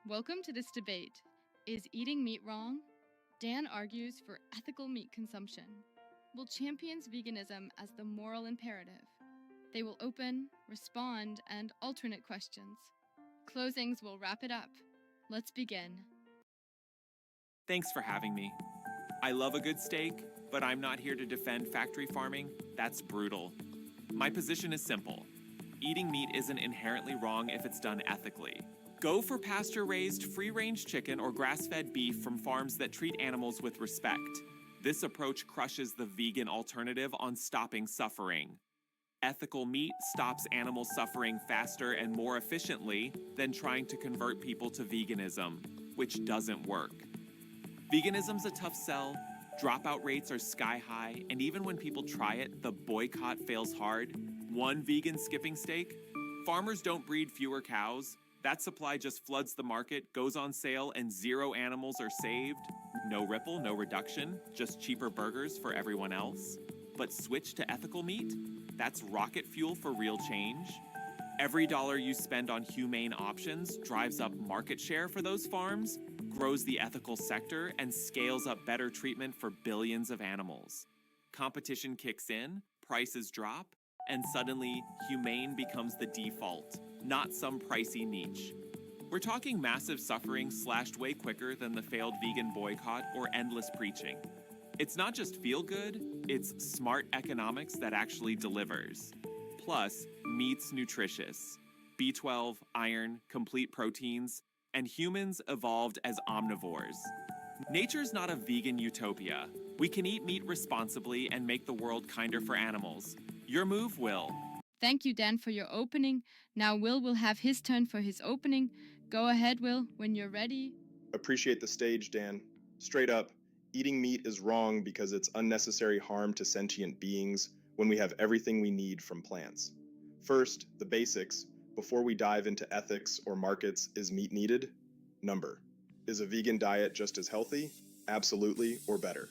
Welcome to this debate. Is eating meat wrong? Dan argues for ethical meat consumption. Will champions veganism as the moral imperative? They will open, respond, and alternate questions. Closings will wrap it up. Let's begin. Thanks for having me. I love a good steak, but I'm not here to defend factory farming. That's brutal. My position is simple. Eating meat isn't inherently wrong if it's done ethically. Go for pasture-raised, free-range chicken or grass-fed beef from farms that treat animals with respect. This approach crushes the vegan alternative on stopping suffering. Ethical meat stops animal suffering faster and more efficiently than trying to convert people to veganism, which doesn't work. Veganism's a tough sell, dropout rates are sky high, and even when people try it, the boycott fails hard. One vegan skipping steak? Farmers don't breed fewer cows. That supply just floods the market, goes on sale, and 0 animals are saved. No ripple, no reduction, just cheaper burgers for everyone else. But switch to ethical meat? That's rocket fuel for real change. Every dollar you spend on humane options drives up market share for those farms, grows the ethical sector, and scales up better treatment for billions of animals. Competition kicks in, prices drop, and suddenly humane becomes the default, not some pricey niche. We're talking massive suffering slashed way quicker than the failed vegan boycott or endless preaching. It's not just feel good, it's smart economics that actually delivers. Plus, meat's nutritious. B12, iron, complete proteins, and humans evolved as omnivores. Nature's not a vegan utopia. We can eat meat responsibly and make the world kinder for animals. Your move, Will. Thank you, Dan, for your opening. Now Will will have his turn for his opening. Go ahead, Will, when you're ready. Appreciate the stage, Dan. Straight up, eating meat is wrong because it's unnecessary harm to sentient beings when we have everything we need from plants. First, the basics. Before we dive into ethics or markets, is meat needed? Number. Is a vegan diet just as healthy? Absolutely, or better.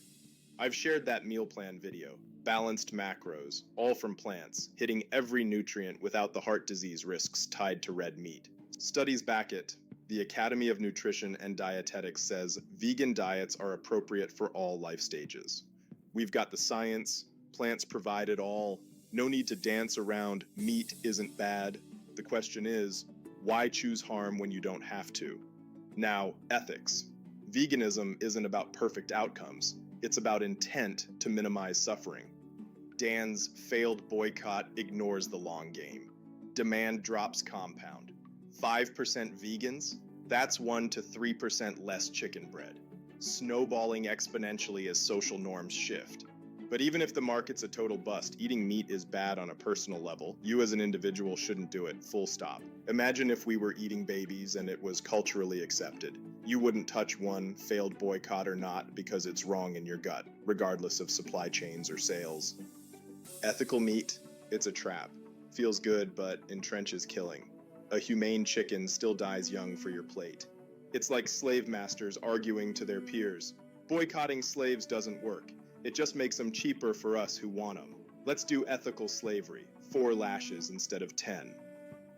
I've shared that meal plan video. Balanced macros, all from plants, hitting every nutrient without the heart disease risks tied to red meat. Studies back it. The Academy of Nutrition and Dietetics says vegan diets are appropriate for all life stages. We've got the science, plants provide it all, no need to dance around meat isn't bad. The question is, why choose harm when you don't have to? Now, ethics. Veganism isn't about perfect outcomes. It's about intent to minimize suffering. Dan's failed boycott ignores the long game. Demand drops compound. 5% vegans? That's 1 to 3% less chicken bread. Snowballing exponentially as social norms shift. But even if the market's a total bust, eating meat is bad on a personal level. You as an individual shouldn't do it, full stop. Imagine if we were eating babies and it was culturally accepted. You wouldn't touch one, failed boycott or not, because it's wrong in your gut, regardless of supply chains or sales. Ethical meat, it's a trap. Feels good, but entrenches killing. A humane chicken still dies young for your plate. It's like slave masters arguing to their peers. Boycotting slaves doesn't work. It just makes them cheaper for us who want them. Let's do ethical slavery, 4 lashes instead of 10.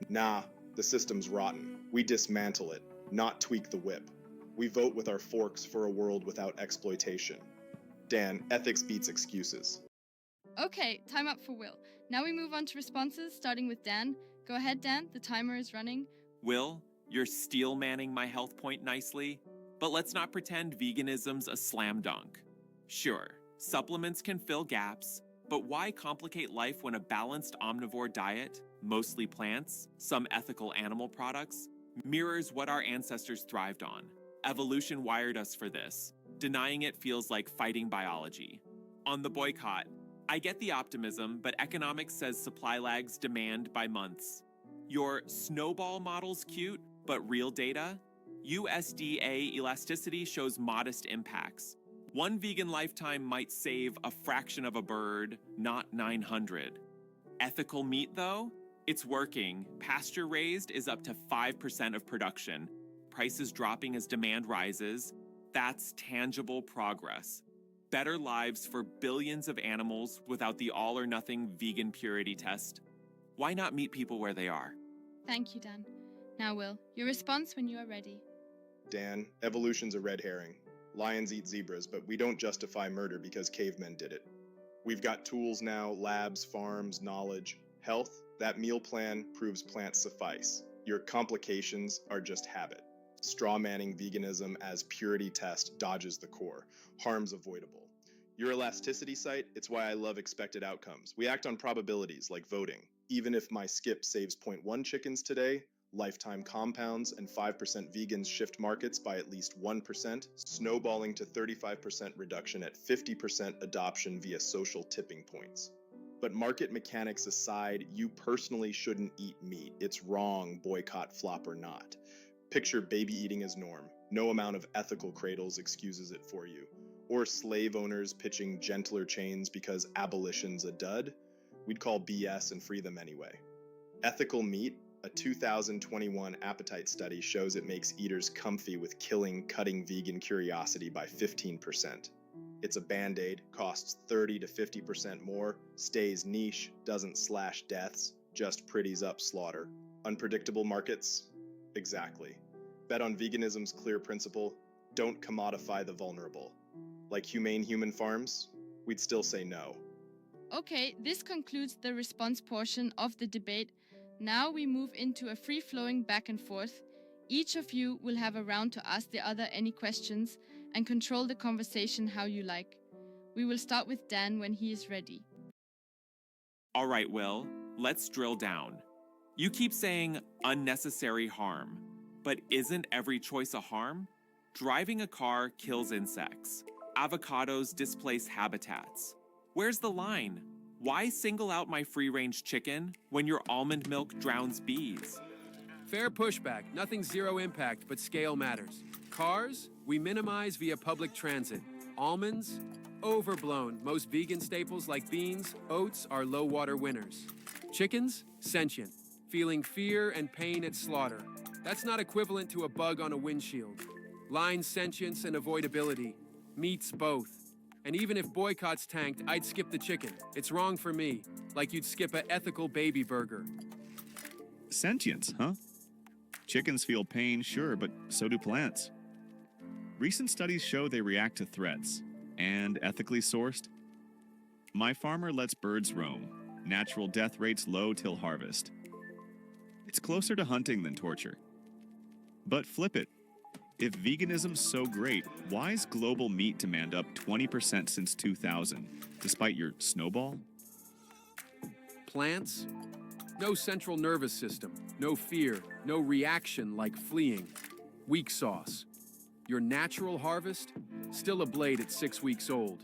Nah, the system's rotten. We dismantle it, not tweak the whip. We vote with our forks for a world without exploitation. Dan, ethics beats excuses. Okay, time up for Will. Now we move on to responses, starting with Dan. Go ahead, Dan, the timer is running. Will, you're steel manning my health point nicely, but let's not pretend veganism's a slam dunk. Sure, supplements can fill gaps, but why complicate life when a balanced omnivore diet, mostly plants, some ethical animal products, mirrors what our ancestors thrived on? Evolution wired us for this. Denying it feels like fighting biology. On the boycott, I get the optimism, but economics says supply lags demand by months. Your snowball model's cute, but real data? USDA elasticity shows modest impacts. One vegan lifetime might save a fraction of a bird, not 900. Ethical meat, though? It's working. Pasture-raised is up to 5% of production. Prices dropping as demand rises. That's tangible progress. Better lives for billions of animals without the all-or-nothing vegan purity test. Why not meet people where they are? Thank you, Dan. Now, Will, your response when you are ready. Dan. Evolution's a red herring. Lions eat zebras, but we don't justify murder because cavemen did it. We've got tools now, labs, farms, knowledge, health. That meal plan proves plants suffice. Your complications are just habit. Strawmanning veganism as purity test dodges the core. Harm's avoidable. Your elasticity site, it's why I love expected outcomes. We act on probabilities like voting. Even if my skip saves 0.1 chickens today, lifetime compounds and 5% vegans shift markets by at least 1%, snowballing to 35% reduction at 50% adoption via social tipping points. But market mechanics aside, you personally shouldn't eat meat. It's wrong, boycott, flop, or not. Picture baby eating as norm. No amount of ethical cradles excuses it for you. Or slave owners pitching gentler chains because abolition's a dud. We'd call BS and free them anyway. Ethical meat, a 2021 appetite study shows it makes eaters comfy with cutting vegan curiosity by 15%. It's a band-aid, costs 30 to 50% more, stays niche, doesn't slash deaths, just pretties up slaughter. Unpredictable markets? Exactly. Bet on veganism's clear principle, don't commodify the vulnerable. Like humane human farms, we'd still say no. Okay, this concludes the response portion of the debate. Now we move into a free-flowing back and forth. Each of you will have a round to ask the other any questions and control the conversation how you like. We will start with Dan when he is ready. All right, Will, let's drill down. You keep saying unnecessary harm, but isn't every choice a harm? Driving a car kills insects. Avocados displace habitats. Where's the line? Why single out my free-range chicken when your almond milk drowns bees? Fair pushback, nothing zero impact, but scale matters. Cars, we minimize via public transit. Almonds, overblown. Most vegan staples like beans, oats are low-water winners. Chickens, sentient, feeling fear and pain at slaughter. That's not equivalent to a bug on a windshield. Line sentience and avoidability. Meats both. And even if boycotts tanked, I'd skip the chicken. It's wrong for me, like you'd skip an ethical baby burger. Sentience, huh? Chickens feel pain, sure, but so do plants. Recent studies show they react to threats. And ethically sourced? My farmer lets birds roam. Natural death rates low till harvest. It's closer to hunting than torture. But flip it. If veganism's so great, why is global meat demand up 20% since 2000, despite your snowball? Plants? No central nervous system, no fear, no reaction like fleeing. Weak sauce. Your natural harvest? Still a blade at 6 weeks old.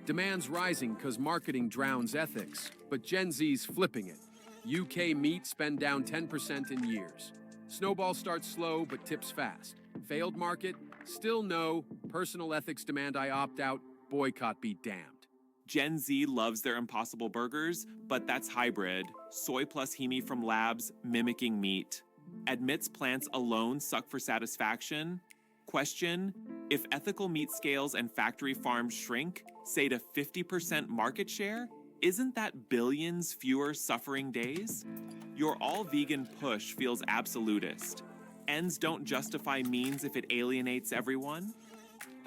Demand's rising because marketing drowns ethics, but Gen Z's flipping it. UK meat spend down 10% in years. Snowball starts slow but tips fast. Failed market? Still no. Personal ethics demand I opt out. Boycott be damned. Gen Z loves their Impossible Burgers, but that's hybrid. Soy plus heme from labs mimicking meat. Admits plants alone suck for satisfaction. Question, if ethical meat scales and factory farms shrink, say to 50% market share, isn't that billions fewer suffering days? Your all-vegan push feels absolutist. Ends don't justify means if it alienates everyone.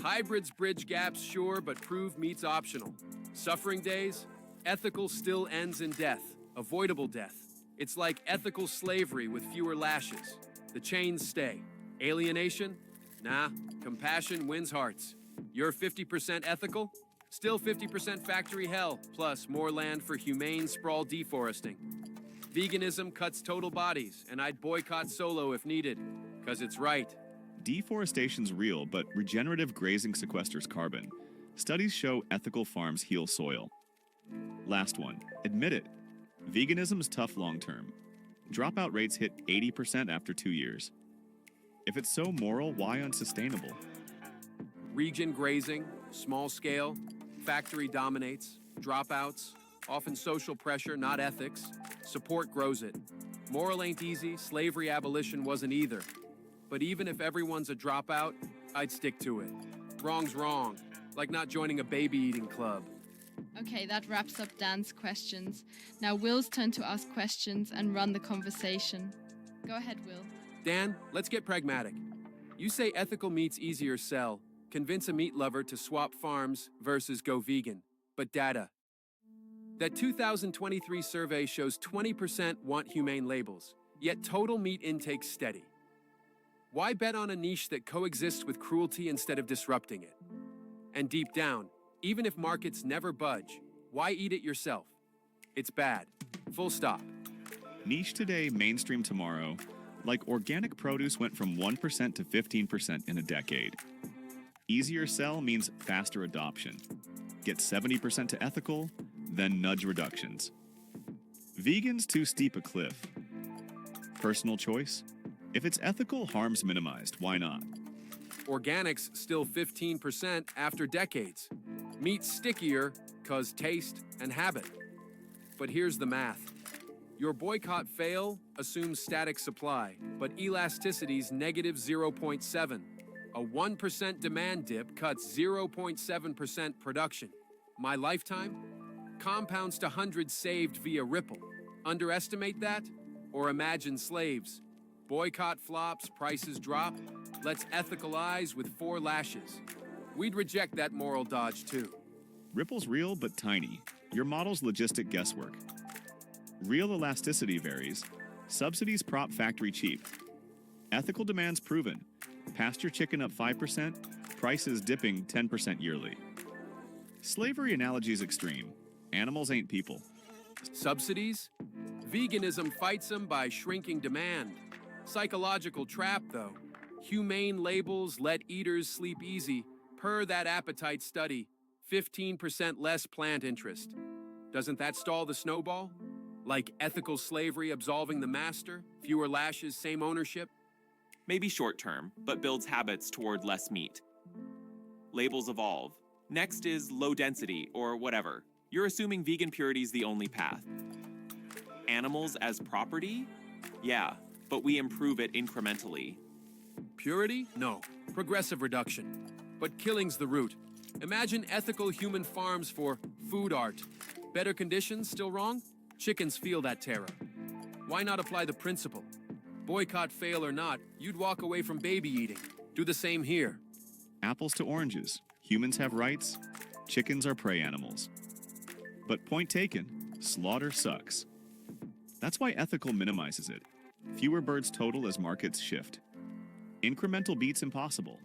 Hybrids bridge gaps, sure, but prove meat's optional. Suffering days? Ethical still ends in death. Avoidable death. It's like ethical slavery with fewer lashes. The chains stay. Alienation? Nah. Compassion wins hearts. You're 50% ethical? Still 50% factory hell, plus more land for humane sprawl deforesting. Veganism cuts total bodies, and I'd boycott solo if needed, 'cause it's right. Deforestation's real, but regenerative grazing sequesters carbon. Studies show ethical farms heal soil. Last one, admit it. Veganism's tough long-term. Dropout rates hit 80% after 2 years. If it's so moral, why unsustainable? Region grazing, small scale, factory dominates, dropouts, often social pressure, not ethics. Support grows it. Moral ain't easy, slavery abolition wasn't either. But even if everyone's a dropout, I'd stick to it. Wrong's wrong, like not joining a baby eating club. Okay, that wraps up Dan's questions. Now Will's turn to ask questions and run the conversation. Go ahead, Will. Dan, let's get pragmatic. You say ethical meat's easier sell, convince a meat lover to swap farms versus go vegan. But data. That 2023 survey shows 20% want humane labels, yet total meat intake's steady. Why bet on a niche that coexists with cruelty instead of disrupting it? And deep down, even if markets never budge, why eat it yourself? It's bad. Full stop. Niche today, mainstream tomorrow. Like organic produce went from 1% to 15% in a decade. Easier sell means faster adoption. Get 70% to ethical, then nudge reductions. Vegan's too steep a cliff. Personal choice? If it's ethical, harm's minimized. Why not? Organic's still 15% after decades. Meat's stickier, cause taste and habit. But here's the math. Your boycott fail assumes static supply, but elasticity's negative 0.7. A 1% demand dip cuts 0.7% production. My lifetime? Compounds to hundreds saved via ripple. Underestimate that? Or imagine slaves. Boycott flops, prices drop. Let's ethicalize with 4 lashes. We'd reject that moral dodge too. Ripple's real but tiny. Your model's logistic guesswork. Real elasticity varies. Subsidies prop factory cheap. Ethical demand's proven. Pasture chicken up 5%, prices dipping 10% yearly. Slavery analogy's extreme. Animals ain't people. Subsidies? Veganism fights them by shrinking demand. Psychological trap, though. Humane labels let eaters sleep easy. Per that appetite study, 15% less plant interest. Doesn't that stall the snowball? Like ethical slavery absolving the master? Fewer lashes, same ownership? Maybe short term, but builds habits toward less meat. Labels evolve. Next is low density, or whatever. You're assuming vegan purity's the only path. Animals as property? Yeah, but we improve it incrementally. Purity? No. Progressive reduction. But killing's the root. Imagine ethical human farms for food art. Better conditions, still wrong? Chickens feel that terror. Why not apply the principle? Boycott fail or not, you'd walk away from baby eating. Do the same here. Apples to oranges. Humans have rights. Chickens are prey animals. But point taken, slaughter sucks. That's why ethical minimizes it. Fewer birds total as markets shift. Incremental beats impossible.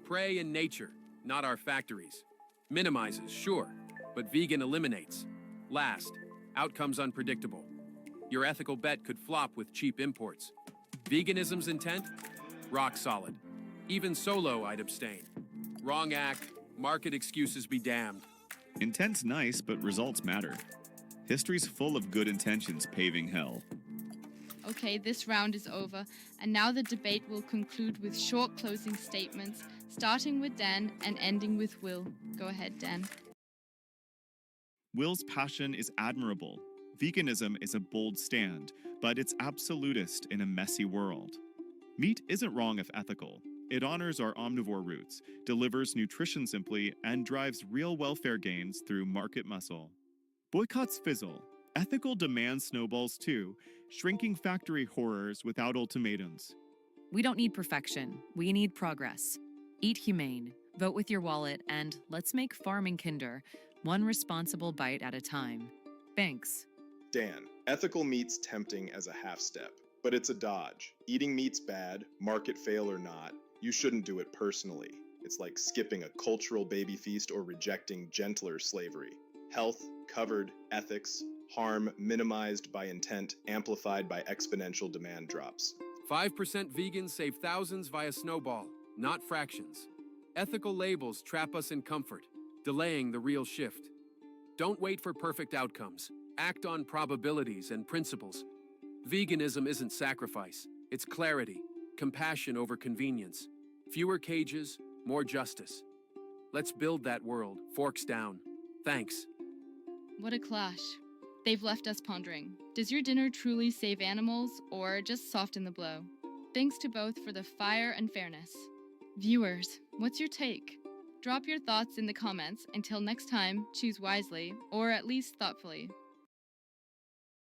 Prey in nature, not our factories. Minimizes, sure, but vegan eliminates. Last, outcomes unpredictable. Your ethical bet could flop with cheap imports. Veganism's intent? Rock solid. Even solo, I'd abstain. Wrong act, market excuses be damned. Intent's nice, but results matter. History's full of good intentions paving hell. Okay, this round is over, and now the debate will conclude with short closing statements, starting with Dan and ending with Will. Go ahead, Dan. Will's passion is admirable. Veganism is a bold stand, but it's absolutist in a messy world. Meat isn't wrong if ethical. It honors our omnivore roots, delivers nutrition simply, and drives real welfare gains through market muscle. Boycotts fizzle. Ethical demand snowballs too, shrinking factory horrors without ultimatums. We don't need perfection. We need progress. Eat humane, vote with your wallet, and let's make farming kinder, one responsible bite at a time. Thanks. Dan, ethical meat's tempting as a half step, but it's a dodge. Eating meat's bad, market fail or not. You shouldn't do it personally. It's like skipping a cultural baby feast or rejecting gentler slavery. Health, covered, ethics, harm minimized by intent, amplified by exponential demand drops. 5% vegans save thousands via snowball, not fractions. Ethical labels trap us in comfort, delaying the real shift. Don't wait for perfect outcomes. Act on probabilities and principles. Veganism isn't sacrifice. It's clarity, compassion over convenience. Fewer cages, more justice. Let's build that world, forks down. Thanks. What a clash. They've left us pondering. Does your dinner truly save animals, or just soften the blow? Thanks to both for the fire and fairness. Viewers, what's your take? Drop your thoughts in the comments. Until next time, choose wisely, or at least thoughtfully.